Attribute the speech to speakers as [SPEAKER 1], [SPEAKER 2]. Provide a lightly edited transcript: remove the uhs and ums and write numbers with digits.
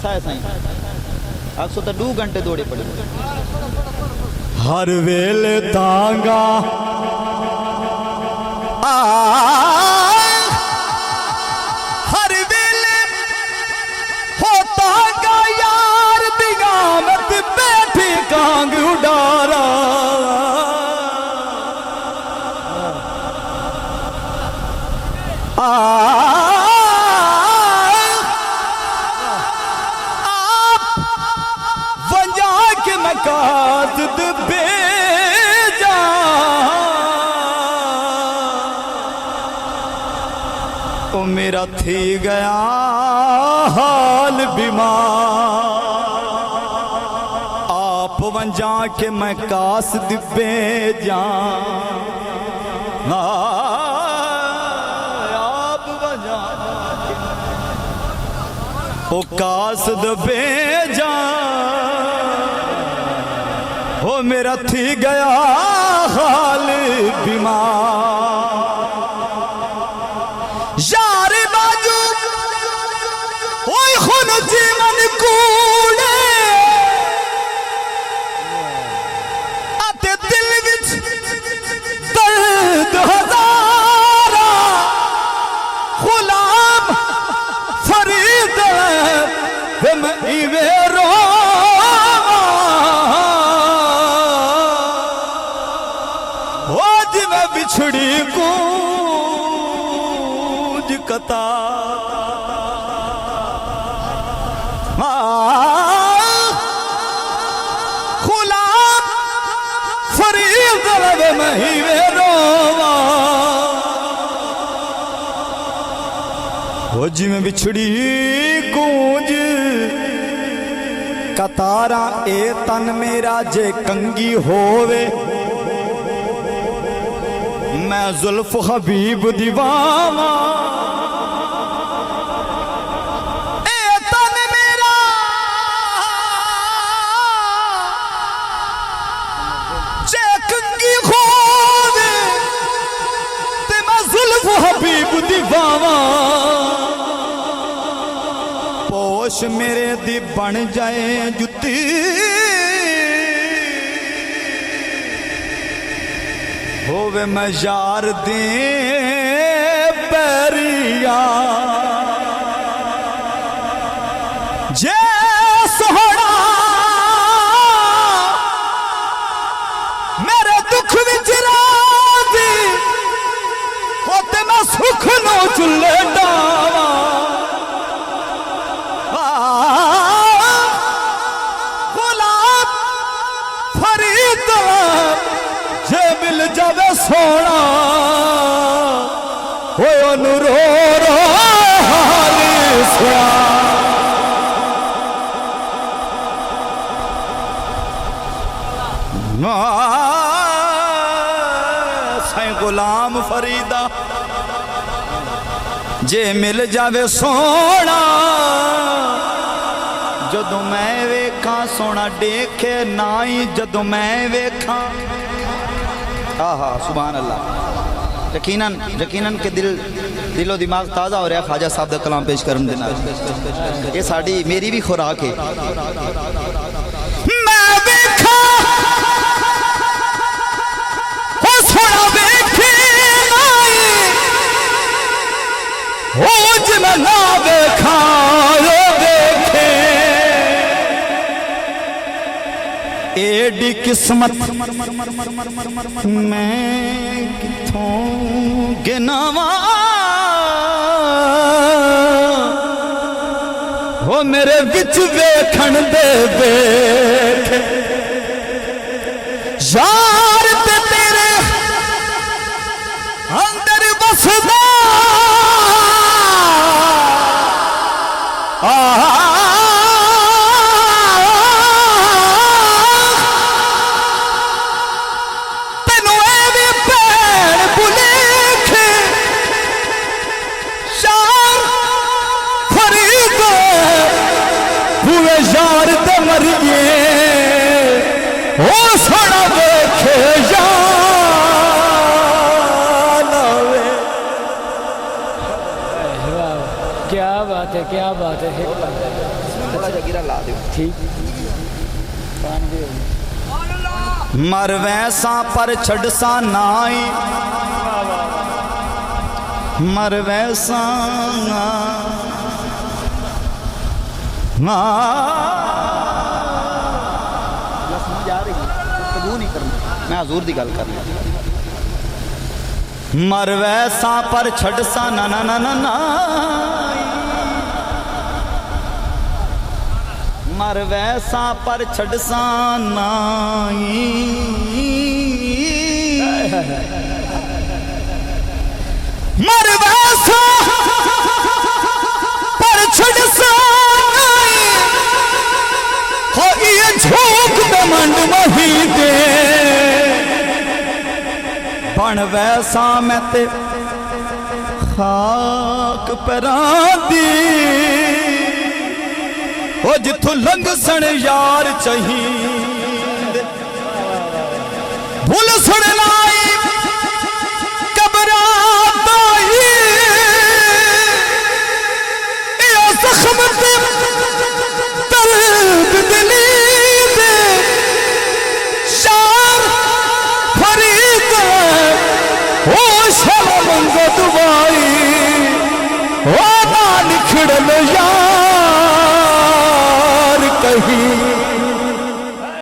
[SPEAKER 1] असा है साईं आखो तो 2 घंटे दौड़े पड़े
[SPEAKER 2] हर वेले तांगा हर वेले होता गा यार दिगामत बैठी कांग उडारा वंजा के मकासद बेजा ओ मेरा थी गया हाल बीमार आप वंजा के मकासद बेजा ओ कासद बेजा हो मेरा थी गया हाल बीमार यार बाजू ओए खुन जीवन कूड़े आते दिल विच दर्द हजारा गुलाम फरीद वे मैं इवे रो आज मैं बिछड़ी कूंज कता गुलाम फरीद वे मैं इवे रोवा हो जी में बिछड़ी गूंज कतारा ए तन मेरा जे कंगी होवे मैं जुल्फ हबीब दीवाना ए तन मेरा जे कंगी होवे ते मैं जुल्फ हबीब दीवाना पोश मेरे दी बन जाए जुत्ती होवे मैं यार दे पैरिया जे सोहना मेरे दुख विच राजी होते मैं सुख नो चुल्ले डावा जावे सोना हो अनुरो रो हाली सुना साईं गुलाम फरीदा जे मिल जावे सोना जदों मैं वेखा सोना देखे नाई जदों मैं वेखा हाँ हाँ सुभान अल्लाह यकीनन के दिलो दिमाग ताज़ा हो रहा ख्वाजा साहब दा कलाम पेश करन देना ये साड़ी मेरी भी खुराक है मैं देखा हो सोना देखे हो जिन्ना ना देखा देखे एडी किस्मत मैं किथों गिनावा हो मेरे विच वेखण दे वेख यार ते तेरे अंदर बसदा यार ते मरिए ओ सोना देखे
[SPEAKER 3] क्या बात है, क्या बात है।
[SPEAKER 1] थोड़ा जा गिरा ला दो
[SPEAKER 3] ठीक
[SPEAKER 2] मर वैसा पर छड़सा नाई मर वैसा
[SPEAKER 1] समझ आ रही तू नहीं करना मैं हजूर दी गल कर लिया
[SPEAKER 2] मर वैसा पर छड़सा ना ना ना ना ना मर वैसा पर छड़सा नाई मर वैसा पर छड़सा नाई हो ये झोंक बमंड वही दे बन वैसा मैं ते खाक परां दी ओ जिथों लंघ सन यार चाहिए भूल सुन लाई कबरात आई या जख्म ते दर्द दिली दे शार फरीद ओ शर्म